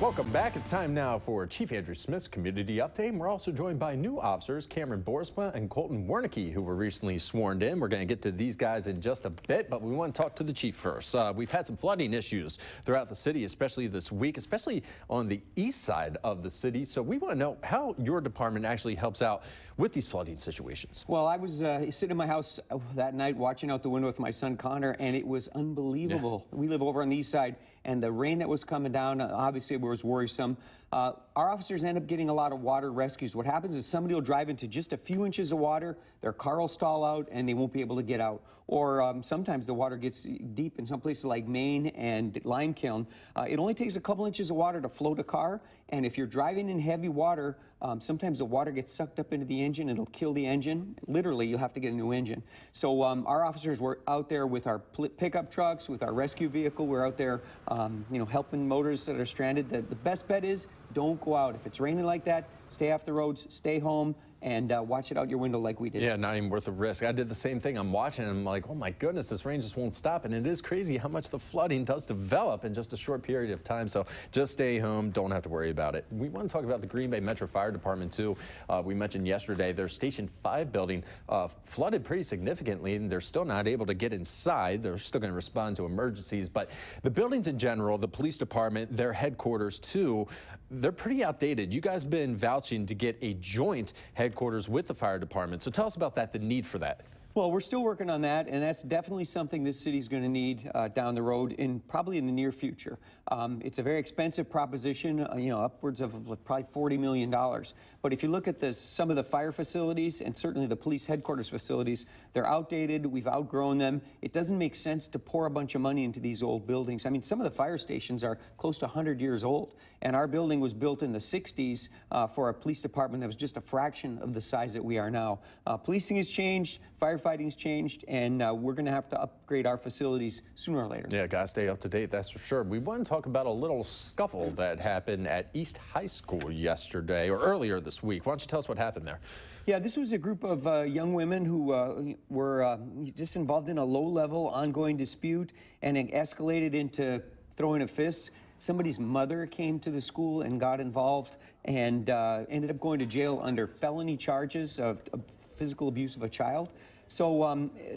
Welcome back. It's time now for Chief Andrew Smith's Community Update. And we're also joined by new officers, Cameron Boersma and Colton Wernicke, who were recently sworn in. We're going to get to these guys in just a bit, but we want to talk to the chief first. We've had some flooding issues throughout the city, especially this week, especially on the east side of the city. So we want to know how your department actually helps out with these flooding situations. Well, I was sitting in my house that night watching out the window with my son Connor, and it was unbelievable. Yeah. We live over on the east side, and the rain that was coming down, obviously it was worrisome. Our officers end up getting a lot of water rescues. What happens is somebody will drive into just a few inches of water, their car will stall out, and they won't be able to get out. Or sometimes the water gets deep in some places like Maine and Limekiln. It only takes a couple inches of water to float a car, and if you're driving in heavy water, sometimes the water gets sucked up into the engine, it'll kill the engine. Literally, you'll have to get a new engine. So our officers were out there with our pickup trucks, with our rescue vehicle. We're out there, helping motorists that are stranded. The best bet is don't go out. If it's raining like that, stay off the roads, stay home, and watch it out your window like we did. Yeah, not even worth the risk. I did the same thing. I'm watching and I'm like, oh my goodness, this rain just won't stop. And it is crazy how much the flooding does develop in just a short period of time. So just stay home. Don't have to worry about it. We want to talk about the Green Bay Metro Fire Department too. We mentioned yesterday their Station 5 building flooded pretty significantly, and they're still not able to get inside. They're still going to respond to emergencies. But the buildings in general, the police department, their headquarters too, they're pretty outdated. You guys have been vouching to get a joint headquarters with the fire department. So tell us about that, the need for that. Well, we're still working on that, and that's definitely something this city's going to need down the road, probably in the near future. It's a very expensive proposition, upwards of probably $40 million. But if you look at some of the fire facilities and certainly the police headquarters facilities, they're outdated. We've outgrown them. It doesn't make sense to pour a bunch of money into these old buildings. I mean, some of the fire stations are close to 100 years old, and our building was built in the 60s for a police department that was just a fraction of the size that we are now. Policing has changed, firefighting's changed, and we're going to have to upgrade our facilities sooner or later. Yeah, got to stay up to date, that's for sure. We want to talk about a little scuffle that happened at East High School yesterday, or earlier this week. Why don't you tell us what happened there? Yeah, this was a group of young women who were just involved in a low-level ongoing dispute, and it escalated into throwing of fists. Somebody's mother came to the school and got involved and ended up going to jail under felony charges of physical abuse of a child. So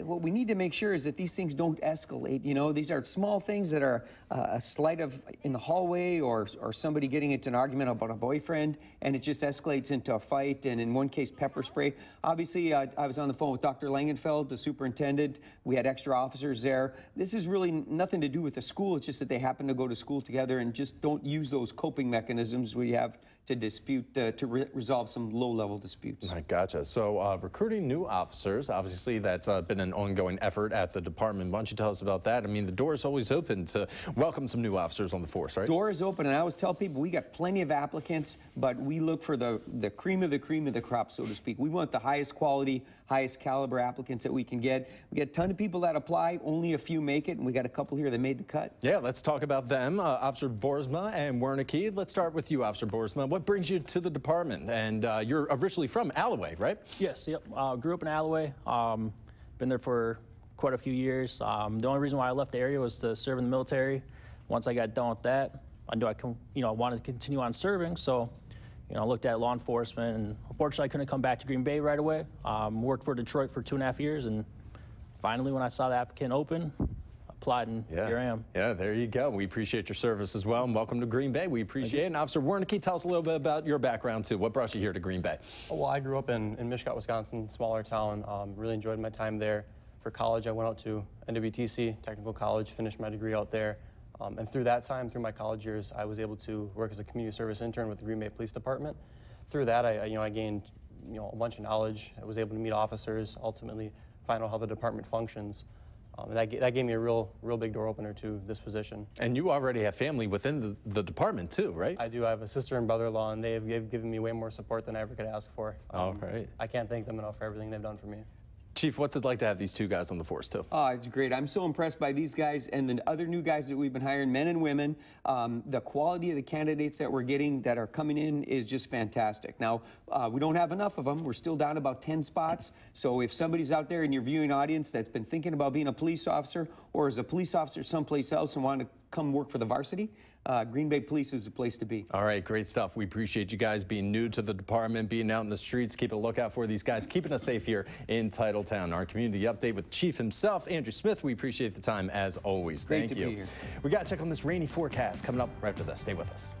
what we need to make sure is that these things don't escalate. You know, these are small things that are a slight in the hallway or somebody getting into an argument about a boyfriend, and it just escalates into a fight, and in one case, pepper spray. Obviously, I was on the phone with Dr. Langenfeld, the superintendent. We had extra officers there. This is really nothing to do with the school. It's just that they happen to go to school together and just don't use those coping mechanisms we have to dispute, to resolve some low-level disputes. I gotcha. So recruiting new officers, obviously that's been an ongoing effort at the department. Why don't you tell us about that? I mean, the door is always open to welcome some new officers on the force, right? Door is open, and I always tell people we got plenty of applicants, but we look for the cream of the crop, so to speak. We want the highest quality, highest caliber applicants that we can get. We get a ton of people that apply, only a few make it, and we got a couple here that made the cut. Yeah, let's talk about them. Officer Boersma and Wernicke. Let's start with you, Officer Boersma. What brings you to the department? And you're originally from Alloway, right? Yes, yep. Grew up in Alloway. Been there for quite a few years. The only reason why I left the area was to serve in the military. Once I got done with that, I knew I wanted to continue on serving. So, I looked at law enforcement, and unfortunately, I couldn't come back to Green Bay right away. Worked for Detroit for 2.5 years, and finally, when I saw the applicant open, applied, and here I am. Yeah, there you go. We appreciate your service as well, and welcome to Green Bay. We appreciate it. And Officer Wernicke, tell us a little bit about your background, too. What brought you here to Green Bay? Well, I grew up in Mishkot, Wisconsin, smaller town. Really enjoyed my time there. For college, I went out to NWTC, Technical College, finished my degree out there. And through that time, through my college years, I was able to work as a community service intern with the Green Bay Police Department. Through that, I gained a bunch of knowledge. I was able to meet officers, ultimately find out how the department functions. And that gave me a real big door opener to this position. And you already have family within the department too, right? I do. I have a sister and brother-in-law, and they've given me way more support than I ever could ask for. All right. I can't thank them enough for everything they've done for me. Chief, what's it like to have these two guys on the force, too? Oh, it's great. I'm so impressed by these guys and the other new guys that we've been hiring, men and women. The quality of the candidates that we're getting that are coming in is just fantastic. Now, we don't have enough of them. We're still down about 10 spots. So if somebody's out there in your viewing audience that's been thinking about being a police officer or is a police officer someplace else and want to come work for the varsity, Green Bay Police is the place to be. All right, great stuff. We appreciate you guys being new to the department, being out in the streets, keeping a lookout for these guys, keeping us safe here in Titletown. Our community update with Chief himself, Andrew Smith. We appreciate the time as always. Great Thank to you. be here. We got to check on this rainy forecast coming up right after this. Stay with us.